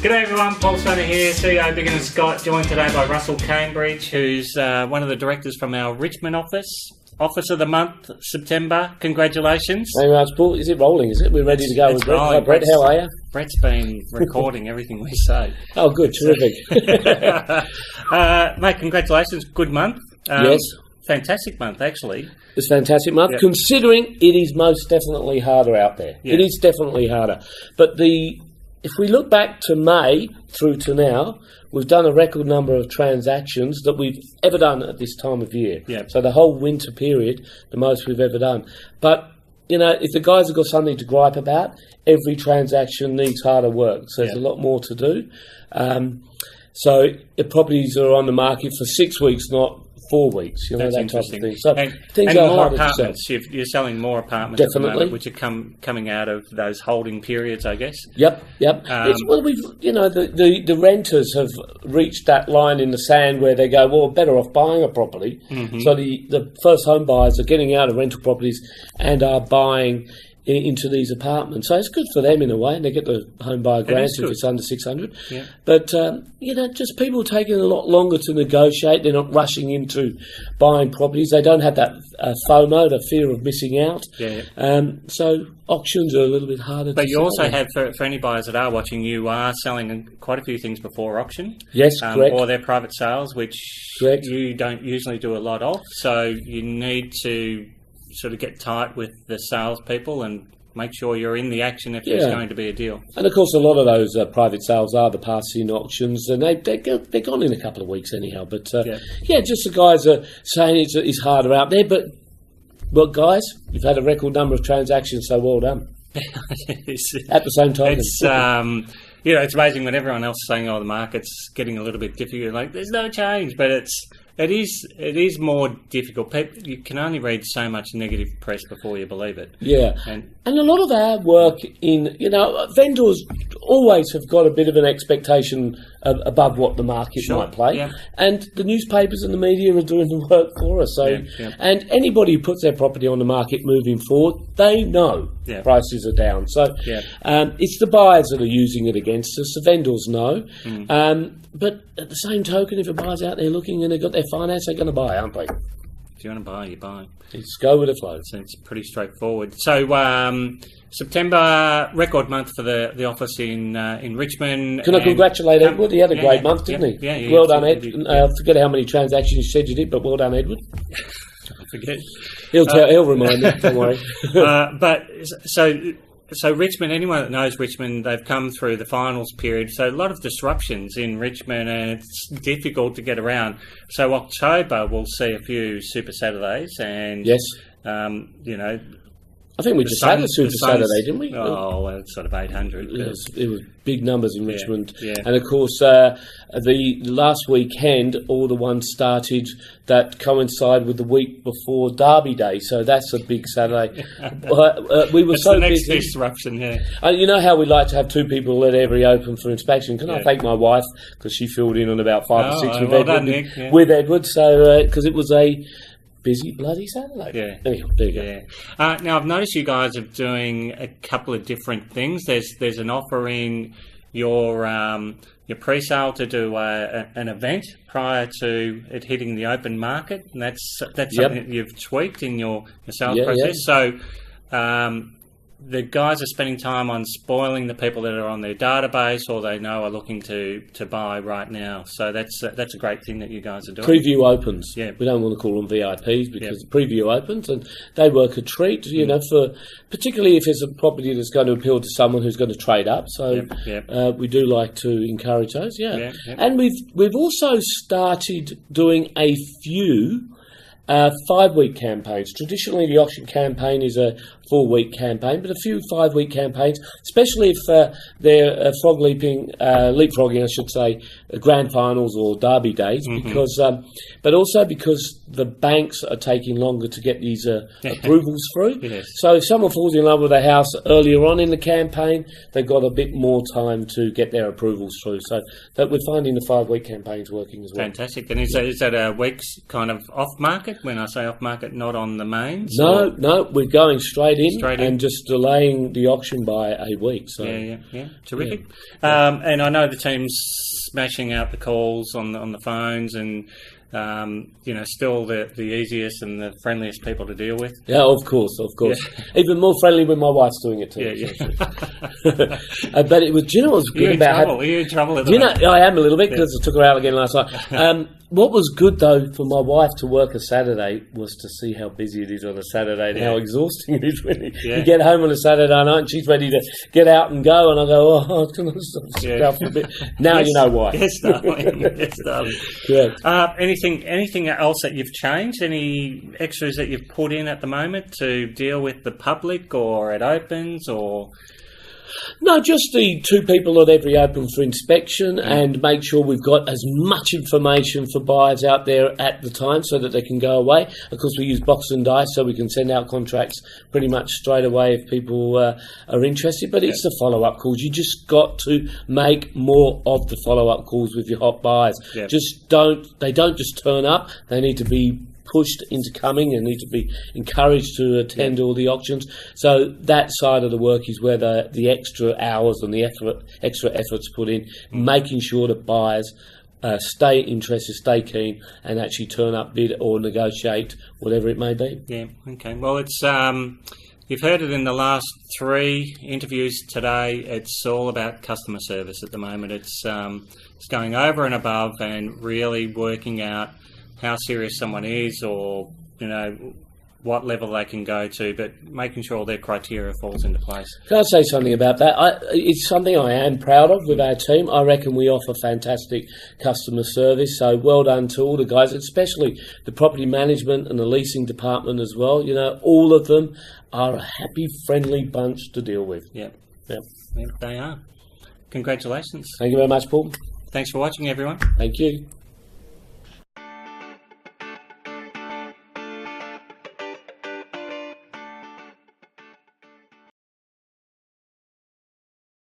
G'day everyone, Paul Stoner here, CEO Biggin and Scott, joined today by Russell Cambridge, who's one of the directors from our Richmond office. Office of the month, September. Congratulations. Thank you very much, Paul. Is it rolling, is it? We're ready to go with Brett. Hi, Brett, how are you? Brett's been recording everything we say. Oh, good, terrific. Mate, congratulations. Good month. Yes. Fantastic month, actually. It's a fantastic month, Yep. considering it is most definitely harder out there. Yeah. It is definitely harder. But if we look back to May through to now, we've done a record number of transactions that we've ever done at this time of year. Yep. So the whole winter period, the most we've ever done. But, you know, if the guys have got something to gripe about, every transaction needs harder work. So there's Yep. a lot more to do. So the properties are on the market for 6 weeks, not 4 weeks, you know, That's that type of interesting. thing. So and things are more harder to sell. apartments. You're selling more apartments at the Definitely. moment, which are coming out of those holding periods, I guess. Yep. Well, the renters have reached that line in the sand where they go, well, better off buying a property. Mm-hmm. So the first home buyers are getting out of rental properties and are buying into these apartments. So it's good for them in a way, and they get the home buyer grant if it's under 600. Yeah. But, you know, just people taking a lot longer to negotiate. They're not rushing into buying properties. They don't have that FOMO, the fear of missing out. Yeah. So auctions are a little bit harder But to you sell. also have, for any buyers that are watching, you are selling quite a few things before auction. Yes, correct. Or they're private sales, which Correct. you don't usually do a lot of. So you need to sort of get tight with the salespeople and make sure you're in the action if there's going to be a deal. And of course, a lot of those private sales are the pass-in auctions, and they're gone in a couple of weeks anyhow. But just the guys are saying it's harder out there. But well, guys, you've had a record number of transactions, so well done. At the same time, It's you know, it's amazing when everyone else is saying, "Oh, the market's getting a little bit difficult." Like, there's no change, but it is more difficult. You can only read so much negative press before you believe it. Yeah, and a lot of our work vendors always have got a bit of an expectation above what the market might play, and the newspapers and the media are doing the work for us. So, and anybody who puts their property on the market moving forward, they know prices are down. So, it's the buyers that are using it against us. The vendors know, but at the same token, if a buyer's out there looking and they've got their finance, they're going to buy, aren't they? If you want to buy, you buy. Just go with the flow. So it's pretty straightforward. So September, record month for the office in Richmond. Can I congratulate Edward? He had a great month, didn't he? Yeah, well done, Ed. I forget how many transactions you said you did, but well done, Edward. I forget. He'll remind me, don't worry. So Richmond, anyone that knows Richmond, they've come through the finals period. So a lot of disruptions in Richmond, and it's difficult to get around. So October, we'll see a few Super Saturdays, and yes, you know, I think we just had a Super Saturday, didn't we? Oh, well, it's sort of 800. It was big numbers in Richmond. Yeah. And, of course, the last weekend, all the ones started that coincide with the week before Derby Day. So that's a big Saturday. We were so the next busy. disruption, You know how we like to have two people at every open for inspection. Can I thank my wife, because she filled in on about 5 or 6 with Edward. With Edward, so because it was a busy bloody Saturday. Yeah. Anyhow, there you go. Now, I've noticed you guys are doing a couple of different things. There's an offer in your pre-sale to do an event prior to it hitting the open market, and that's something that you've tweaked in your sales process. So the guys are spending time on spoiling the people that are on their database or they know are looking to buy right now. So that's a great thing that you guys are doing. Preview opens. Yeah. We don't want to call them VIPs because the preview opens and they work a treat, you know, for particularly if there's a property that's going to appeal to someone who's going to trade up. So we do like to encourage those. And we've also started doing a few 5-week campaigns. Traditionally, the auction campaign is a 4-week campaign, but a few 5-week campaigns, especially if they're leapfrogging, I should say, grand finals or derby days, because, but also because the banks are taking longer to get these approvals through. So if someone falls in love with a house earlier on in the campaign, they've got a bit more time to get their approvals through. So that we're finding the 5-week campaigns working as well. Fantastic. And is that a week's kind of off market? market? When I say off market, not on the mains? No, we're going straight in Straight and just delaying the auction by a week. So yeah, terrific. Yeah. And I know the team's smashing out the calls on the phones, and still the easiest and the friendliest people to deal with. Yeah, of course. Yeah. Even more friendly when my wife's doing it too. Yeah. But it was, do you know what was good about You're in trouble. I am a little bit because I took her out again last night. What was good though for my wife to work a Saturday was to see how busy it is on a Saturday and how exhausting it is when you get home on a Saturday night and she's ready to get out and go, and I go, can I sit down for a bit? Now you know why. Yes, darling. Yes, darling. Yeah. Anything else that you've changed? Any extras that you've put in at the moment to deal with the public or at opens or? No, just the 2 people at every open for inspection and make sure we've got as much information for buyers out there at the time so that they can go away. Of course, we use box and dice so we can send out contracts pretty much straight away if people are interested. But it's the follow-up calls. You just got to make more of the follow-up calls with your hot buyers. Yeah. They don't just turn up. They need to be pushed into coming and need to be encouraged to attend all the auctions. So that side of the work is where the extra hours and the extra efforts put in, making sure that buyers stay interested, stay keen, and actually turn up, bid or negotiate, whatever it may be. Yeah, okay. Well, it's you've heard it in the last 3 interviews today. It's all about customer service at the moment. It's going over and above and really working out how serious someone is, or what level they can go to, but making sure all their criteria falls into place. Can I say something about that? It's something I am proud of with our team. I reckon we offer fantastic customer service, so well done to all the guys, especially the property management and the leasing department as well. All of them are a happy, friendly bunch to deal with. Yep, they are. Congratulations. Thank you very much, Paul. Thanks for watching, everyone. Thank you.